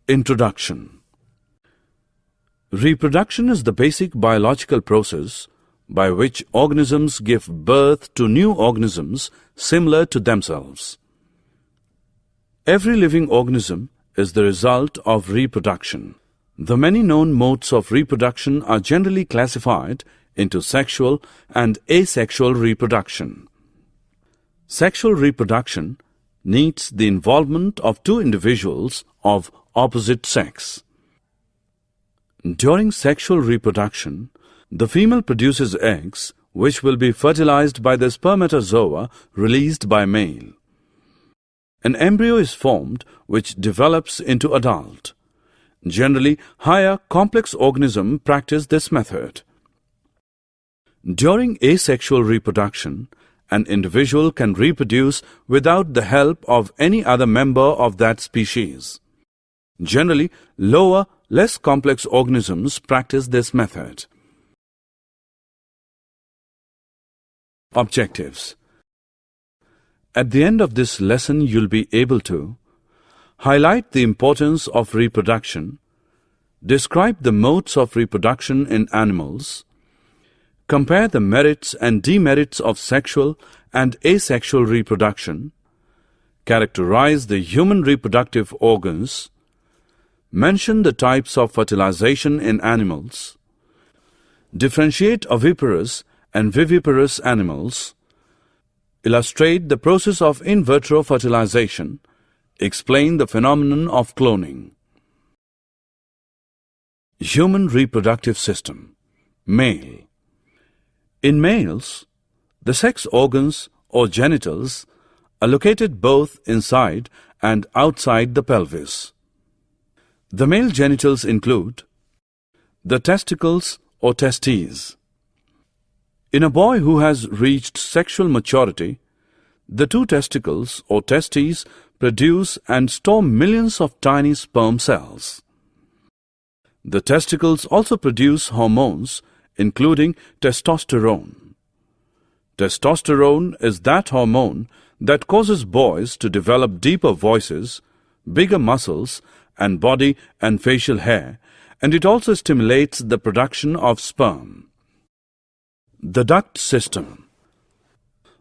Introduction. Reproduction is the basic biological process by which organisms give birth to new organisms similar to themselves. Every living organism is the result of reproduction. The many known modes of reproduction are generally classified into sexual and asexual reproduction. Sexual reproduction needs the involvement of two individuals of opposite sex. During sexual reproduction, the female produces eggs which will be fertilized by the spermatozoa released by male. An embryo is formed which develops into adult. Generally, higher complex organisms practice this method. During asexual reproduction, an individual can reproduce without the help of any other member of that species. Generally, lower, less complex organisms practice this method. Objectives. At the end of this lesson, you'll be able to highlight the importance of reproduction, describe the modes of reproduction in animals, compare the merits and demerits of sexual and asexual reproduction, characterize the human reproductive organs, mention the types of fertilization in animals, differentiate oviparous and viviparous animals, illustrate the process of in vitro fertilization, explain the phenomenon of cloning. Human reproductive system. Male. In males, the sex organs or genitals are located both inside and outside the pelvis. The male genitals include the testicles or testes. In a boy who has reached sexual maturity, the two testicles or testes produce and store millions of tiny sperm cells. The testicles also produce hormones, including testosterone. Testosterone is that hormone that causes boys to develop deeper voices, bigger muscles, and body and facial hair, and it also stimulates the production of sperm. The duct system.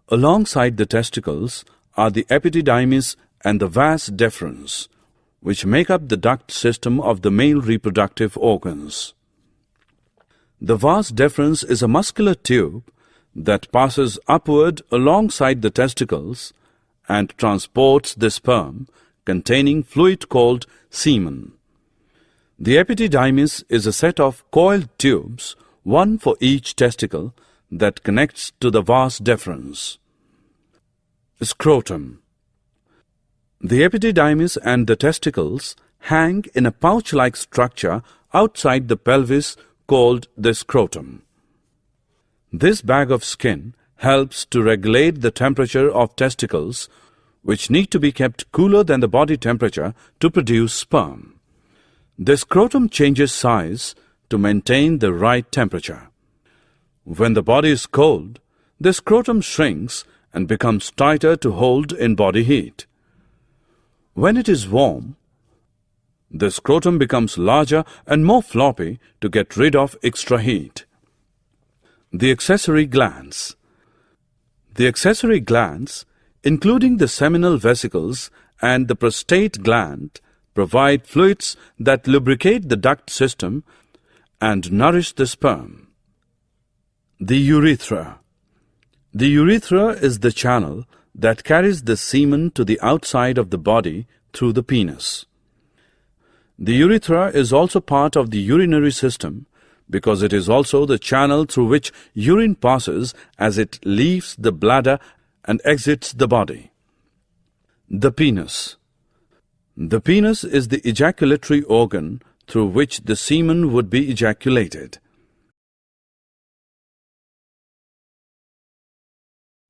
Alongside the testicles are the epididymis and the vas deferens, which make up the duct system of the male reproductive organs. The vas deferens is a muscular tube that passes upward alongside the testicles and transports the sperm containing fluid called semen. The epididymis is a set of coiled tubes, one for each testicle, that connects to the vas deferens. Scrotum. The epididymis and the testicles hang in a pouch-like structure outside the pelvis called the scrotum. This bag of skin helps to regulate the temperature of testicles, which need to be kept cooler than the body temperature to produce sperm. The scrotum changes size to maintain the right temperature. When the body is cold, the scrotum shrinks and becomes tighter to hold in body heat. When it is warm, the scrotum becomes larger and more floppy to get rid of extra heat. The accessory glands. The accessory glands, including the seminal vesicles and the prostate gland, provide fluids that lubricate the duct system and nourish the sperm. The urethra. The urethra is the channel that carries the semen to the outside of the body through the penis. The urethra is also part of the urinary system because it is also the channel through which urine passes as it leaves the bladder and exits the body. The penis. The penis is the ejaculatory organ through which the semen would be ejaculated.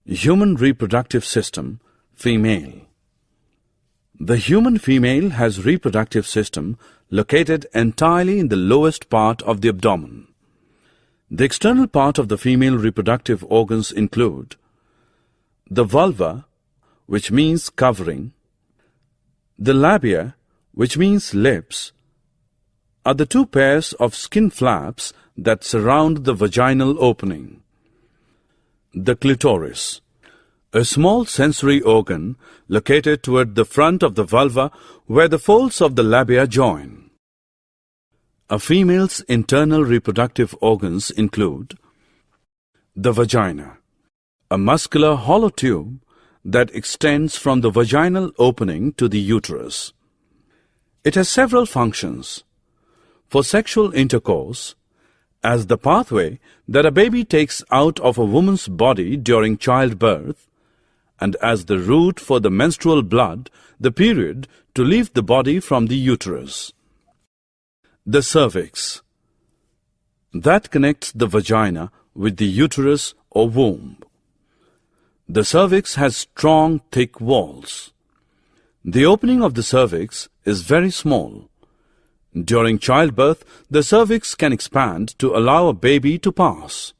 Human reproductive system, female. The human female has reproductive system located entirely in the lowest part of the abdomen. The external part of the female reproductive organs include the vulva, which means covering, the labia, which means lips, are the two pairs of skin flaps that surround the vaginal opening. The clitoris, a small sensory organ located toward the front of the vulva where the folds of the labia join. A female's internal reproductive organs include the vagina, a muscular hollow tube that extends from the vaginal opening to the uterus. It has several functions. For sexual intercourse, as the pathway that a baby takes out of a woman's body during childbirth, and as the route for the menstrual blood, the period, to leave the body from the uterus. The cervix, that connects the vagina with the uterus or womb. The cervix has strong, thick walls. The opening of the cervix is very small. During childbirth, the cervix can expand to allow a baby to pass.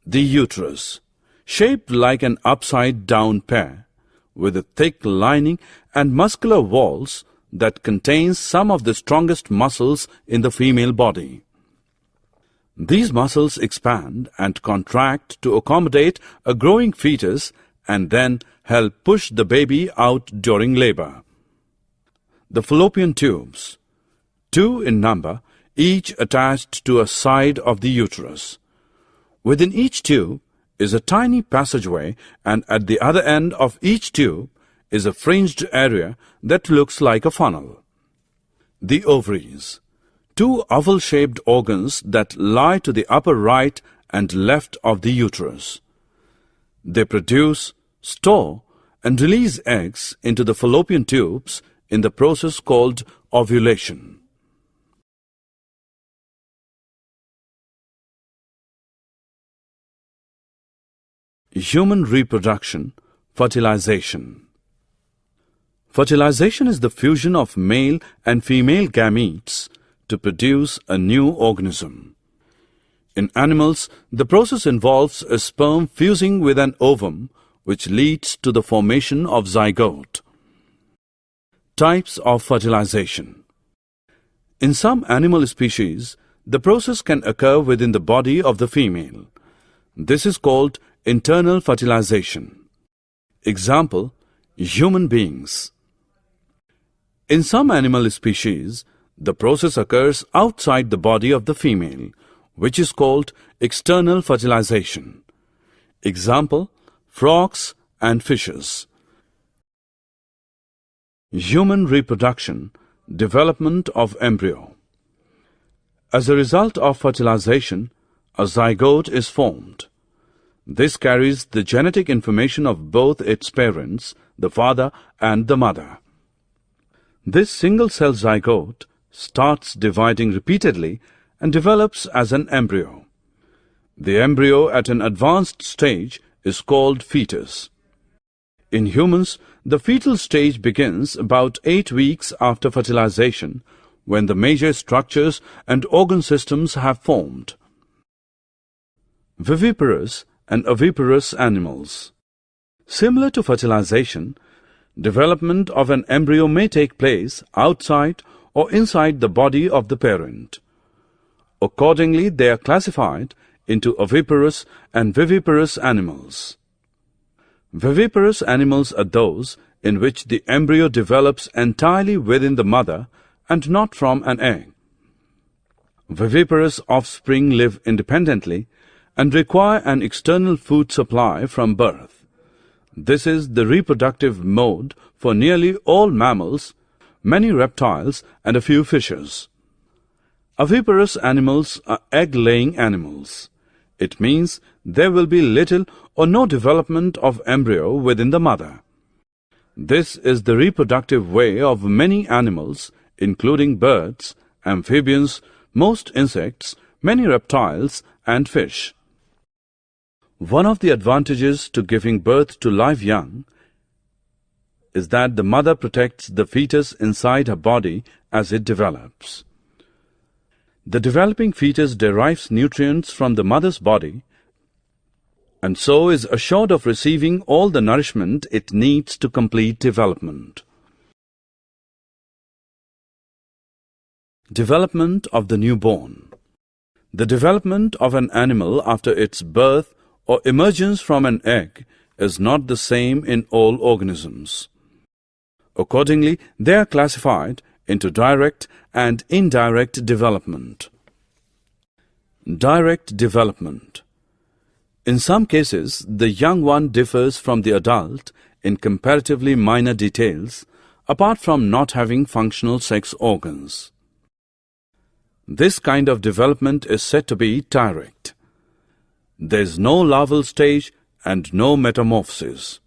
The uterus, shaped like an upside-down pear, with a thick lining and muscular walls that contains some of the strongest muscles in the female body. These muscles expand and contract to accommodate a growing fetus and then help push the baby out during labor. The fallopian tubes, 2 in number, each attached to a side of the uterus. Within each tube is a tiny passageway, and at the other end of each tube is a fringed area that looks like a funnel. The ovaries, 2 oval-shaped organs that lie to the upper right and left of the uterus. They produce, store, and release eggs into the fallopian tubes in the process called ovulation. Human reproduction, fertilization. Fertilization is the fusion of male and female gametes to produce a new organism. In animals, the process involves a sperm fusing with an ovum, which leads to the formation of zygote. Types of fertilization. In some animal species, the process can occur within the body of the female. This is called internal fertilization. Example, human beings. In some animal species, the process occurs outside the body of the female, which is called external fertilization. Example, frogs and fishes. Human reproduction, development of embryo. As a result of fertilization, a zygote is formed. This carries the genetic information of both its parents, the father and the mother. This single-cell zygote starts dividing repeatedly and develops as an embryo. The embryo at an advanced stage is called fetus. In humans, the fetal stage begins about 8 weeks after fertilization, when the major structures and organ systems have formed. Viviparous and oviparous animals. Similar to fertilization, development of an embryo may take place outside or inside the body of the parent. Accordingly, they are classified into oviparous and viviparous animals. Viviparous animals are those in which the embryo develops entirely within the mother and not from an egg. Viviparous offspring live independently and require an external food supply from birth. This is the reproductive mode for nearly all mammals, many reptiles, and a few fishes. Oviparous animals are egg-laying animals. It means there will be little or no development of embryo within the mother. This is the reproductive way of many animals, including birds, amphibians, most insects, many reptiles, and fish. One of the advantages to giving birth to live young is that the mother protects the fetus inside her body as it develops. The developing fetus derives nutrients from the mother's body and so is assured of receiving all the nourishment it needs to complete development. Development of the newborn. The development of an animal after its birth or emergence from an egg is not the same in all organisms. Accordingly, they are classified into direct and indirect development. Direct development. In some cases, the young one differs from the adult in comparatively minor details, apart from not having functional sex organs. This kind of development is said to be direct. There is no larval stage and no metamorphosis.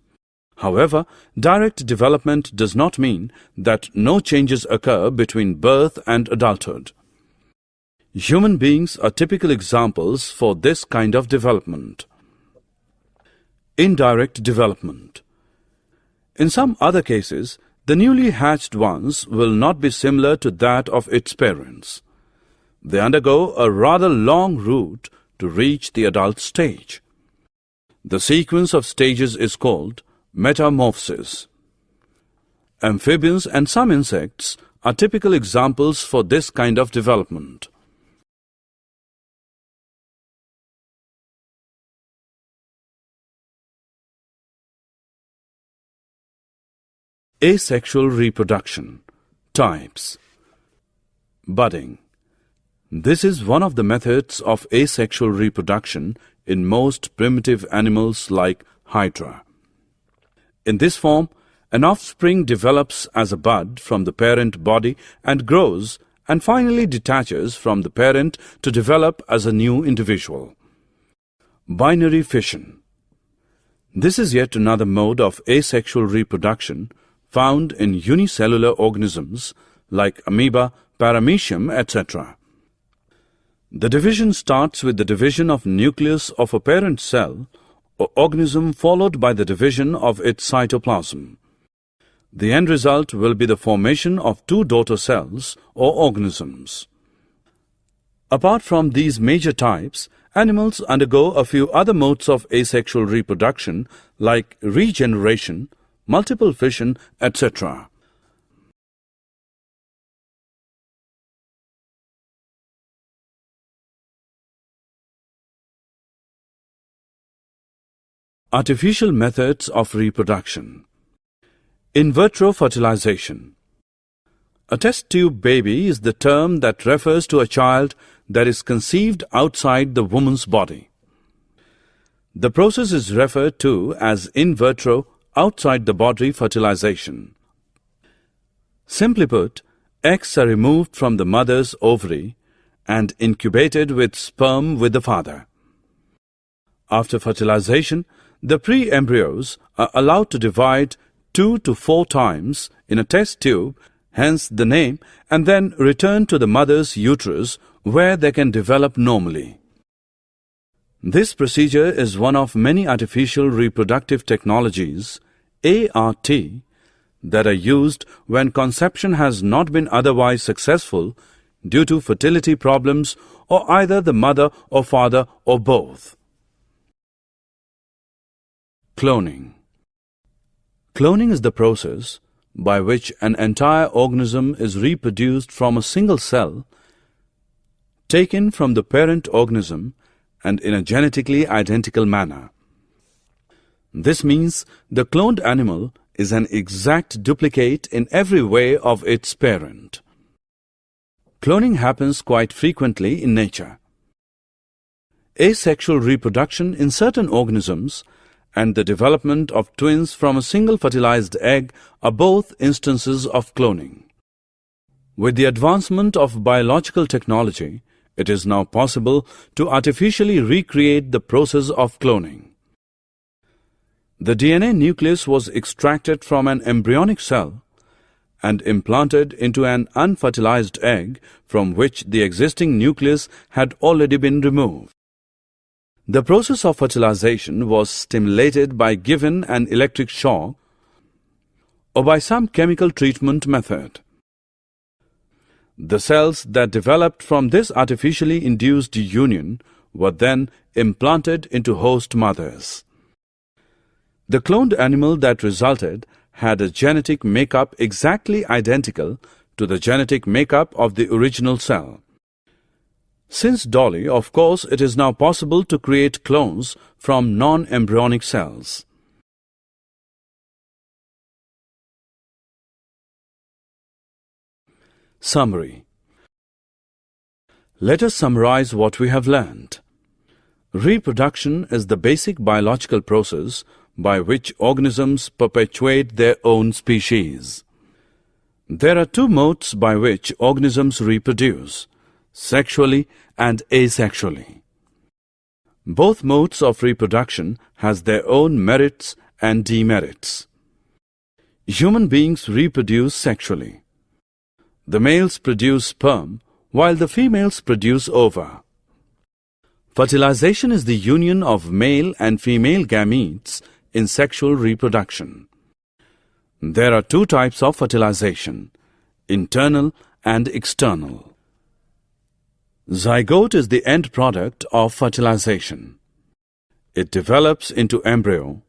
However, direct development does not mean that no changes occur between birth and adulthood. Human beings are typical examples for this kind of development. Indirect development. In some other cases, the newly hatched ones will not be similar to that of its parents. They undergo a rather long route to reach the adult stage. The sequence of stages is called metamorphosis. Amphibians and some insects are typical examples for this kind of development. Asexual reproduction. Types. Budding. This is one of the methods of asexual reproduction in most primitive animals like Hydra. In this form, an offspring develops as a bud from the parent body and grows and finally detaches from the parent to develop as a new individual. Binary fission. This is yet another mode of asexual reproduction found in unicellular organisms like amoeba, paramecium, etc. The division starts with the division of nucleus of a parent cell or organism followed by the division of its cytoplasm. The end result will be the formation of two daughter cells or organisms. Apart from these major types, animals undergo a few other modes of asexual reproduction like regeneration, multiple fission, etc. Artificial methods of reproduction. In vitro fertilization. A test tube baby is the term that refers to a child that is conceived outside the woman's body. The process is referred to as in vitro outside the body fertilization. Simply put, eggs are removed from the mother's ovary and incubated with sperm with the father. After fertilization, the pre-embryos are allowed to divide 2 to 4 times in a test tube, hence the name, and then return to the mother's uterus where they can develop normally. This procedure is one of many artificial reproductive technologies, ART, that are used when conception has not been otherwise successful due to fertility problems or either the mother or father or both. Cloning. Cloning is the process by which an entire organism is reproduced from a single cell taken from the parent organism and in a genetically identical manner. This means the cloned animal is an exact duplicate in every way of its parent. Cloning happens quite frequently in nature. Asexual reproduction in certain organisms and the development of twins from a single fertilized egg are both instances of cloning. With the advancement of biological technology, it is now possible to artificially recreate the process of cloning. The DNA nucleus was extracted from an embryonic cell and implanted into an unfertilized egg from which the existing nucleus had already been removed. The process of fertilization was stimulated by given an electric shock or by some chemical treatment method. The cells that developed from this artificially induced union were then implanted into host mothers. The cloned animal that resulted had a genetic makeup exactly identical to the genetic makeup of the original cell. Since Dolly, of course, it is now possible to create clones from non-embryonic cells. Summary. Let us summarize what we have learned. Reproduction is the basic biological process by which organisms perpetuate their own species. There are two modes by which organisms reproduce: sexually and asexually. Both modes of reproduction has their own merits and demerits. Human beings reproduce sexually. The males produce sperm, while the females produce ova. Fertilization is the union of male and female gametes in sexual reproduction. There are two types of fertilization: internal and external. Zygote is the end product of fertilization. It develops into embryo.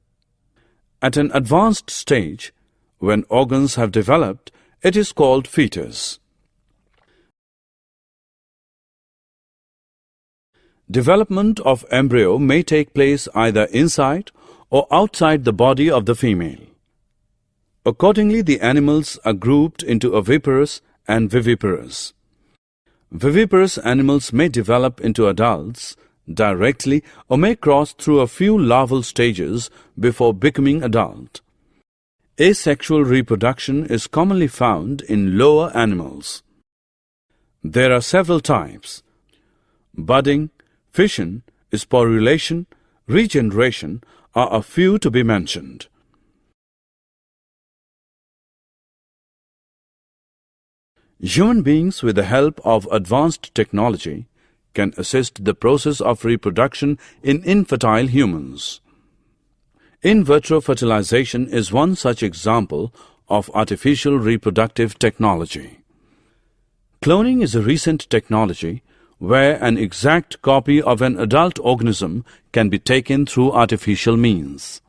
At an advanced stage, when organs have developed, it is called fetus. Development of embryo may take place either inside or outside the body of the female. Accordingly, the animals are grouped into oviparous and viviparous. Viviparous animals may develop into adults directly or may cross through a few larval stages before becoming adult. Asexual reproduction is commonly found in lower animals. There are several types. Budding, fission, sporulation, regeneration are a few to be mentioned. Human beings, with the help of advanced technology, can assist the process of reproduction in infertile humans. In vitro fertilization is one such example of artificial reproductive technology. Cloning is a recent technology where an exact copy of an adult organism can be taken through artificial means.